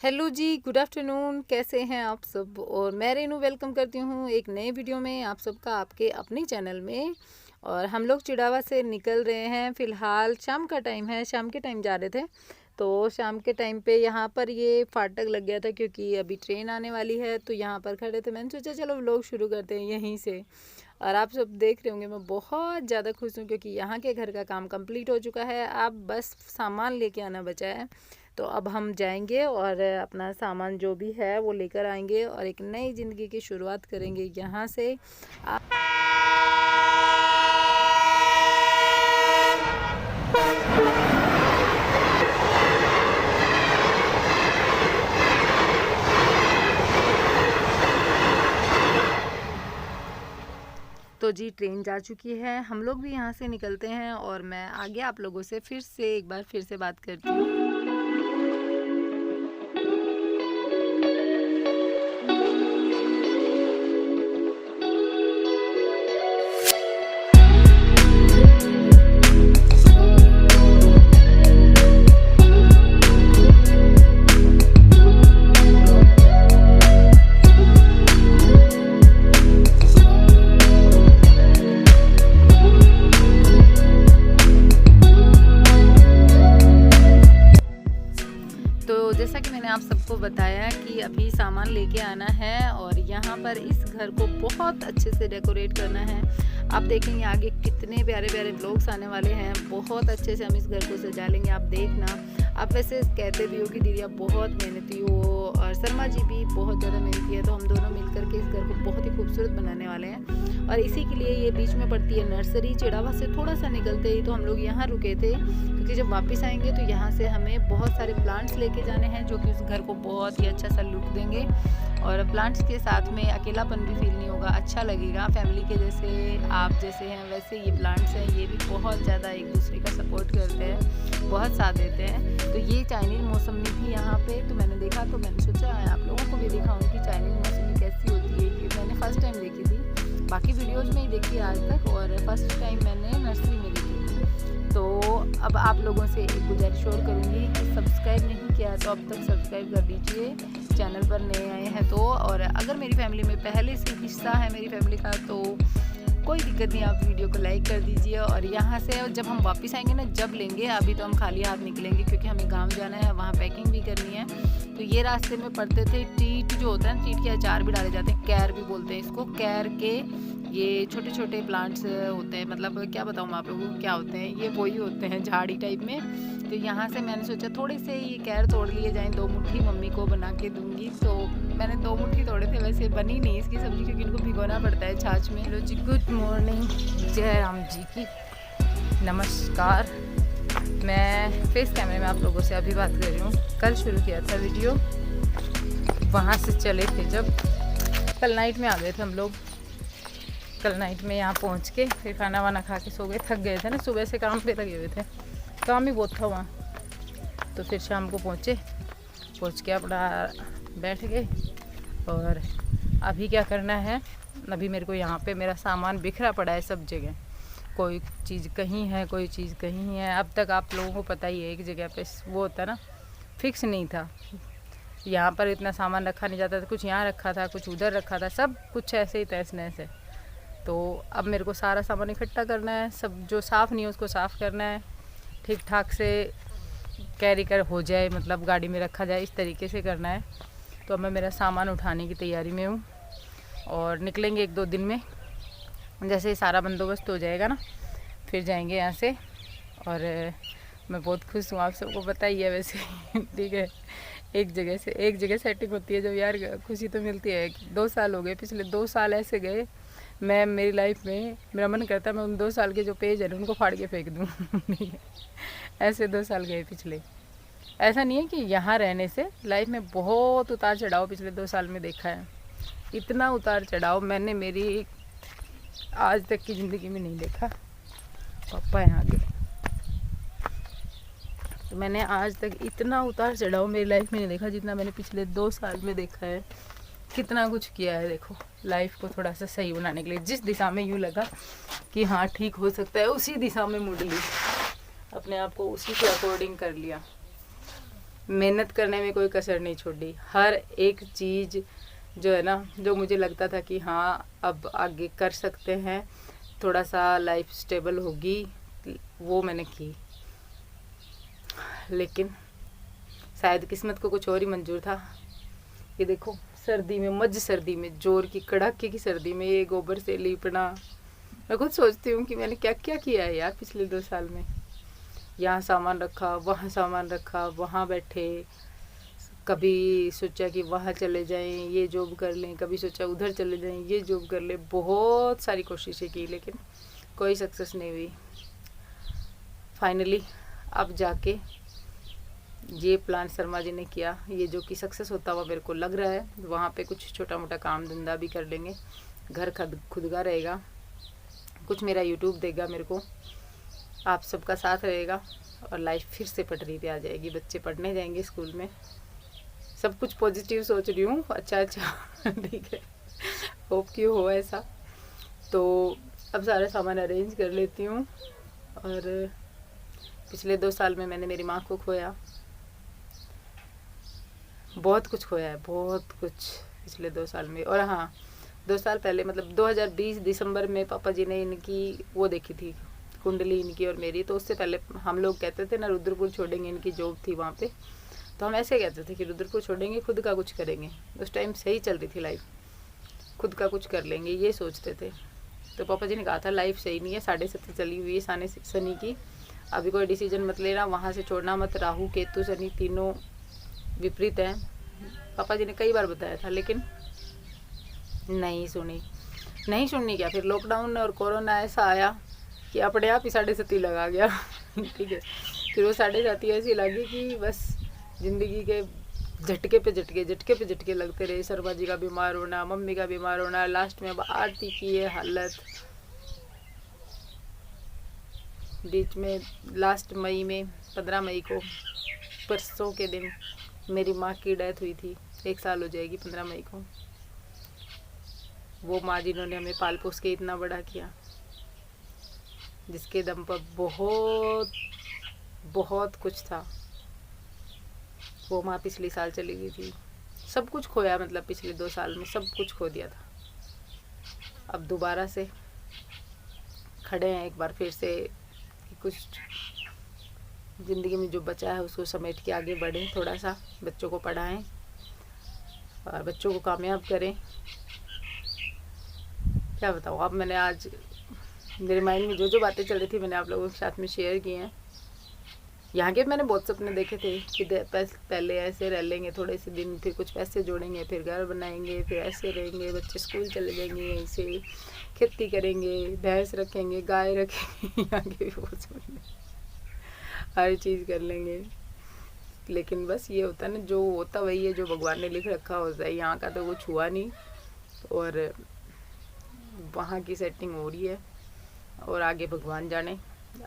Hello जी, good afternoon. कैसे हैं आप सब? और मैं रेनू वेलकम करती हूँ एक नए वीडियो में आप सबका आपके अपने चैनल में। और हम लोग चिड़ावा से निकल रहे हैं। फ़िलहाल शाम का टाइम है, शाम के टाइम जा रहे थे। तो शाम के टाइम पे यहाँ पर ये फाटक लग गया था क्योंकि अभी ट्रेन आने वाली है, तो यहाँ पर खड़े थे। मैंने सोचा चलो व्लॉग शुरू करते हैं यहीं से। और आप सब देख रहे होंगे मैं बहुत ज़्यादा खुश हूँ क्योंकि यहाँ के घर का काम कंप्लीट हो चुका है। अब बस सामान लेके आना बचा है। तो अब हम जाएंगे और अपना सामान जो भी है वो लेकर आएंगे और एक नई ज़िंदगी की शुरुआत करेंगे यहाँ से। तो जी ट्रेन जा चुकी है, हम लोग भी यहाँ से निकलते हैं और मैं आगे आप लोगों से फिर से एक बार फिर से बात करती हूँ। तो जैसा कि मैंने आप सबको बताया कि अभी सामान लेके आना है और यहाँ पर इस घर को बहुत अच्छे से डेकोरेट करना है। आप देखेंगे आगे कितने प्यारे प्यारे ब्लॉग्स आने वाले हैं। बहुत अच्छे से हम इस घर को सजा लेंगे, आप देखना। आप वैसे कहते भी हो कि दीदी आप बहुत मेहनती हो और शर्मा जी भी बहुत ज़्यादा मेहनती है। तो हम दोनों मिल करके इस घर को बहुत ही खूबसूरत बनाने वाले हैं। और इसी के लिए ये बीच में पड़ती है नर्सरी। चिड़ावा से थोड़ा सा निकलते ही तो हम लोग यहाँ रुके थे क्योंकि जब वापस आएंगे तो यहाँ से हमें बहुत सारे प्लांट्स लेके जाने हैं जो कि उस घर को बहुत ही अच्छा सा लुक देंगे। और प्लांट्स के साथ में अकेलापन भी फील नहीं होगा, अच्छा लगेगा। फैमिली के जैसे आप जैसे हैं वैसे ये प्लांट्स हैं, ये भी बहुत ज़्यादा एक दूसरे का सपोर्ट करते हैं, बहुत साथ देते हैं। तो ये चाइनीज़ मौसमी भी यहाँ पे तो मैंने देखा, तो मैंने सोचा आप लोगों को भी दिखाऊँ कि चाइनीज़ मौसमी कैसी होती है। ये मैंने फ़र्स्ट टाइम देखी थी, बाकी वीडियोज़ में ही देखी आज तक, और फर्स्ट टाइम मैंने नर्सरी में देखी थी। तो अब आप लोगों से एक गुजारिश और करूँगी कि सब्सक्राइब नहीं किया है तो अब तक सब्सक्राइब कर दीजिए, चैनल पर नए आए हैं तो। और अगर मेरी फैमिली में पहले से हिस्सा है मेरी फैमिली का तो कोई दिक्कत नहीं, आप वीडियो को लाइक कर दीजिए। और यहाँ से जब हम वापस आएंगे ना, जब लेंगे, अभी तो हम खाली हाथ निकलेंगे क्योंकि हमें गांव जाना है, वहाँ पैकिंग भी करनी है। तो ये रास्ते में पड़ते थे टीट जो होता है ना, टीट के अचार भी डाले जाते हैं, कैर भी बोलते हैं इसको। कैर के ये छोटे छोटे प्लांट्स होते हैं, मतलब क्या बताऊँ आप लोगों को क्या होते हैं, ये वही होते हैं झाड़ी टाइप में। तो यहाँ से मैंने सोचा थोड़े से ये कैर तोड़ लिए जाएँ, 2 मुट्ठी मम्मी को बना के दूँगी। तो मैंने 2 मुट्ठी तोड़े थे, वैसे बनी नहीं इसकी सब्ज़ी क्योंकि इनको भिगोना पड़ता है छाछ में। हेलो जी, गुड मॉर्निंग, जय राम जी की नमस्कार। मैं फेस कैमरे में आप लोगों से अभी बात कर रही हूँ। कल शुरू किया था वीडियो, वहाँ से चले थे जब कल नाइट में आ गए थे हम लोग। कल नाइट में यहाँ पहुँच के फिर खाना वाना खा के सो गए, थक गए थे ना, सुबह से काम पे लगे हुए थे, काम ही बहुत था वहाँ। तो फिर शाम को पहुँच के अपना बैठ गए। और अभी क्या करना है, अभी मेरे को यहाँ पे मेरा सामान बिखरा पड़ा है सब जगह, कोई चीज़ कहीं है, कोई चीज़ कहीं है। अब तक आप लोगों को पता ही है एक जगह पे वो होता ना, फिक्स नहीं था। यहाँ पर इतना सामान रखा नहीं जाता था, कुछ यहाँ रखा था, कुछ उधर रखा था, सब कुछ ऐसे ही तहस नहस है। तो अब मेरे को सारा सामान इकट्ठा करना है, सब जो साफ़ नहीं है उसको साफ़ करना है, ठीक ठाक से कैरी कर हो जाए, मतलब गाड़ी में रखा जाए, इस तरीके से करना है। तो अब मैं मेरा सामान उठाने की तैयारी में हूँ और निकलेंगे 1-2 दिन में। जैसे ही सारा बंदोबस्त हो जाएगा ना, फिर जाएंगे यहाँ से। और मैं बहुत खुश हूँ, आप सबको पता ही है वैसे ठीक है। एक जगह सेटिंग होती है जब यार, खुशी तो मिलती है। 2 साल हो गए, पिछले 2 साल ऐसे गए मैं मेरी लाइफ में, मेरा मन करता है मैं उन 2 साल के जो पेज है उनको फाड़ के फेंक दूँ ऐसे 2 साल गए पिछले। ऐसा नहीं है कि यहाँ रहने से लाइफ में बहुत उतार चढ़ाव पिछले 2 साल में देखा है। इतना उतार चढ़ाव मैंने मेरी आज तक की ज़िंदगी में नहीं देखा। पापा यहाँ के, तो मैंने आज तक इतना उतार चढ़ाव मेरी लाइफ में नहीं देखा जितना मैंने पिछले 2 साल में देखा है। कितना कुछ किया है देखो, लाइफ को थोड़ा सा सही बनाने के लिए। जिस दिशा में यूँ लगा कि हाँ ठीक हो सकता है, उसी दिशा में मुड़ ली, अपने आप को उसी के अकॉर्डिंग कर लिया। मेहनत करने में कोई कसर नहीं छोड़ी। हर एक चीज़ जो है ना, जो मुझे लगता था कि हाँ अब आगे कर सकते हैं, थोड़ा सा लाइफ स्टेबल होगी, वो मैंने की। लेकिन शायद किस्मत को कुछ और ही मंजूर था। ये देखो, सर्दी में, मज सर्दी में, जोर की कड़ाके की सर्दी में ये गोबर से लीपना, मैं खुद सोचती हूँ कि मैंने क्या क्या किया है यार पिछले 2 साल में। यहाँ सामान रखा, वहाँ सामान रखा, वहाँ बैठे, कभी सोचा कि वहाँ चले जाएं, ये जॉब कर लें, कभी सोचा उधर चले जाएं, ये जॉब कर लें। बहुत सारी कोशिशें की लेकिन कोई सक्सेस नहीं हुई। फाइनली अब जाके ये प्लान शर्मा जी ने किया, ये जो कि सक्सेस होता हुआ मेरे को लग रहा है। वहाँ पे कुछ छोटा मोटा काम धंधा भी कर लेंगे, घर खुद का रहेगा, कुछ मेरा यूट्यूब देगा मेरे को, आप सबका साथ रहेगा और लाइफ फिर से पटरी पे आ जाएगी। बच्चे पढ़ने जाएंगे स्कूल में, सब कुछ पॉजिटिव सोच रही हूँ। अच्छा ठीक है, होप कि हो ऐसा। तो अब सारा सामान अरेंज कर लेती हूँ। और पिछले 2 साल में मैंने मेरी माँ को खोया, बहुत कुछ खोया है, बहुत कुछ पिछले 2 साल में। और हाँ, 2 साल पहले मतलब 2020 दिसंबर में पापा जी ने इनकी वो देखी थी, कुंडली इनकी और मेरी। तो उससे पहले हम लोग कहते थे ना रुद्रपुर छोड़ेंगे, इनकी जॉब थी वहाँ पे, तो हम ऐसे कहते थे कि रुद्रपुर छोड़ेंगे, खुद का कुछ करेंगे। उस टाइम सही चल रही थी लाइफ, खुद का कुछ कर लेंगे ये सोचते थे। तो पापा जी ने कहा था लाइफ सही नहीं है, 7.5 चली हुई है शनि की, अभी कोई डिसीजन मत लेना, वहाँ से छोड़ना मत, राहु केतु शनि तीनों विपरीत हैं। पापा जी ने कई बार बताया था लेकिन नहीं सुननी क्या, फिर लॉकडाउन और कोरोना ऐसा आया कि अपने आप ही 7.5 लगा गया ठीक है। फिर वो 7.5 ऐसी लगी कि बस ज़िंदगी के झटके पे झटके लगते रहे। शर्मा जी का बीमार होना, मम्मी का बीमार होना, लास्ट में अब आरती की ये हालत। बीच में लास्ट मई में 15 मई को, परसों के दिन मेरी माँ की डेथ हुई थी, 1 साल हो जाएगी 15 मई को। वो माँ जिन्होंने हमें पाल पोस के इतना बड़ा किया, जिसके दम पर बहुत बहुत कुछ था, वो माँ पिछले साल चली गई थी। सब कुछ खोया, मतलब पिछले 2 साल में सब कुछ खो दिया था। अब दोबारा से खड़े हैं एक बार फिर से कि कुछ ज़िंदगी में जो बचा है उसको समेट के आगे बढ़ें, थोड़ा सा बच्चों को पढ़ाएं और बच्चों को कामयाब करें। क्या बताऊँ, अब मैंने आज मेरे माइंड में जो बातें चल रही थी मैंने आप लोगों के साथ में शेयर की हैं। यहाँ के मैंने बहुत सपने देखे थे कि पहले ऐसे रह लेंगे थोड़े से दिन, फिर कुछ पैसे जोड़ेंगे, फिर घर बनाएंगे, फिर ऐसे रहेंगे, बच्चे स्कूल चले जाएंगे, यहीं से खेती करेंगे, भैंस रखेंगे, गाय रखेंगे यहाँ के भी बहुत सपने, हर चीज़ कर लेंगे। लेकिन बस ये होता ना, जो होता वही है, जो भगवान ने लिख रखा होता है। यहाँ का तो कुछ हुआ नहीं और वहाँ की सेटिंग हो रही है और आगे भगवान जाने।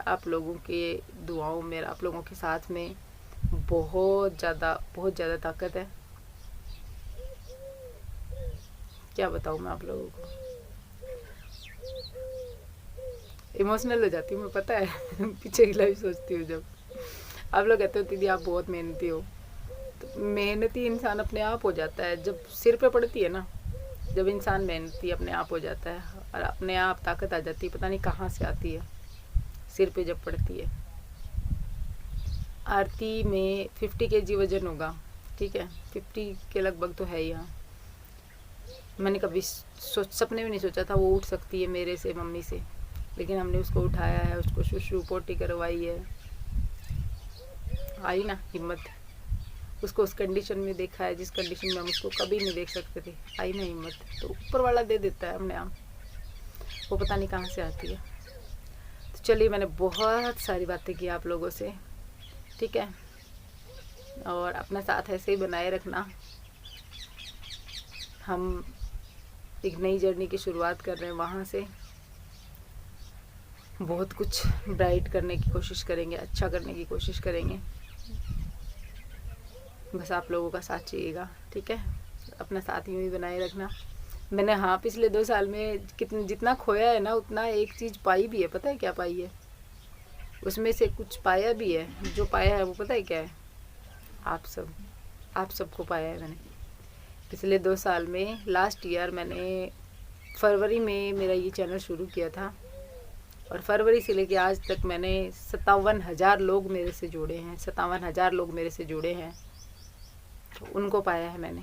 आप लोगों के दुआओं में, आप लोगों के साथ में बहुत ज़्यादा ताकत है। क्या बताऊँ मैं आप लोगों को, इमोशनल हो जाती हूँ मैं, पता है पीछे की लाइफ सोचती हूँ जब। आप लोग कहते हो दीदी आप बहुत मेहनती हो, तो मेहनती इंसान अपने आप हो जाता है जब सिर पे पड़ती है ना, जब इंसान मेहनती अपने आप हो जाता है और अपने आप ताकत आ जाती है, पता नहीं कहाँ से आती है, सिर पे जब पड़ती है। आरती में 50 kg वजन होगा, ठीक है, 50 के लगभग तो है यहाँ। मैंने कभी सपने में नहीं सोचा था वो उठ सकती है मेरे से, मम्मी से, लेकिन हमने उसको उठाया है, उसको शुशु पोटी करवाई है। आई ना हिम्मत, उसको उस कंडीशन में देखा है जिस कंडीशन में हम उसको कभी नहीं देख सकते थे। आई ना हिम्मत, तो ऊपर वाला दे देता है अपने आप, वो पता नहीं कहाँ से आती है। तो चलिए, मैंने बहुत सारी बातें की आप लोगों से, ठीक है, और अपना साथ ऐसे ही बनाए रखना। हम एक नई जर्नी की शुरुआत कर रहे हैं, वहाँ से बहुत कुछ ब्राइट करने की कोशिश करेंगे, अच्छा करने की कोशिश करेंगे। बस आप लोगों का साथ चाहिएगा, ठीक है, अपना साथ यूँ ही बनाए रखना। मैंने हाँ पिछले 2 साल में जितना खोया है ना, उतना एक चीज़ पाई भी है। पता है क्या पाई है? उसमें से कुछ पाया भी है। जो पाया है वो पता है क्या है? आप सबको पाया है मैंने पिछले 2 साल में। लास्ट ईयर मैंने फरवरी में मेरा ये चैनल शुरू किया था और फरवरी से लेके आज तक मैंने 57,000 लोग मेरे से जुड़े हैं, 57,000 लोग मेरे से जुड़े हैं, तो उनको पाया है मैंने।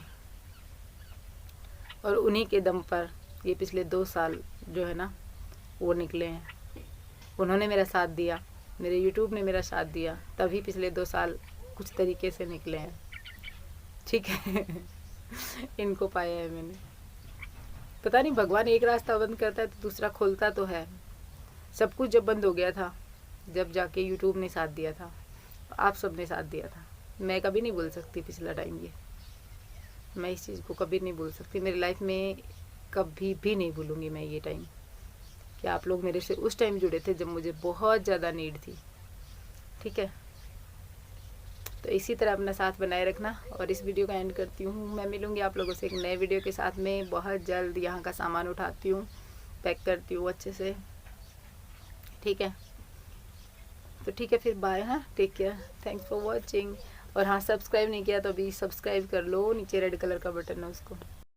और उन्हीं के दम पर ये पिछले 2 साल जो है ना वो निकले हैं। उन्होंने मेरा साथ दिया, मेरे यूट्यूब ने मेरा साथ दिया, तभी पिछले 2 साल कुछ तरीके से निकले हैं, ठीक है। इनको पाया है मैंने। पता नहीं भगवान एक रास्ता बंद करता है तो दूसरा खोलता तो है। सब कुछ जब बंद हो गया था, जब जाके यूट्यूब ने साथ दिया था, आप सब ने साथ दिया था। मैं कभी नहीं भूल सकती पिछला टाइम, ये मैं इस चीज़ को कभी नहीं भूल सकती। मेरी लाइफ में कभी भी नहीं भूलूँगी मैं ये टाइम, कि आप लोग मेरे से उस टाइम जुड़े थे जब मुझे बहुत ज़्यादा नीड थी, ठीक है। तो इसी तरह अपना साथ बनाए रखना। और इस वीडियो का एंड करती हूँ। मैं मिलूँगी आप लोगों से एक नए वीडियो के साथ में बहुत जल्द। यहाँ का सामान उठाती हूँ, पैक करती हूँ अच्छे से, ठीक है। तो ठीक है फिर, बाय। हाँ, take care, thanks for watching. और हाँ, सब्सक्राइब नहीं किया तो अभी सब्सक्राइब कर लो, नीचे रेड कलर का बटन है उसको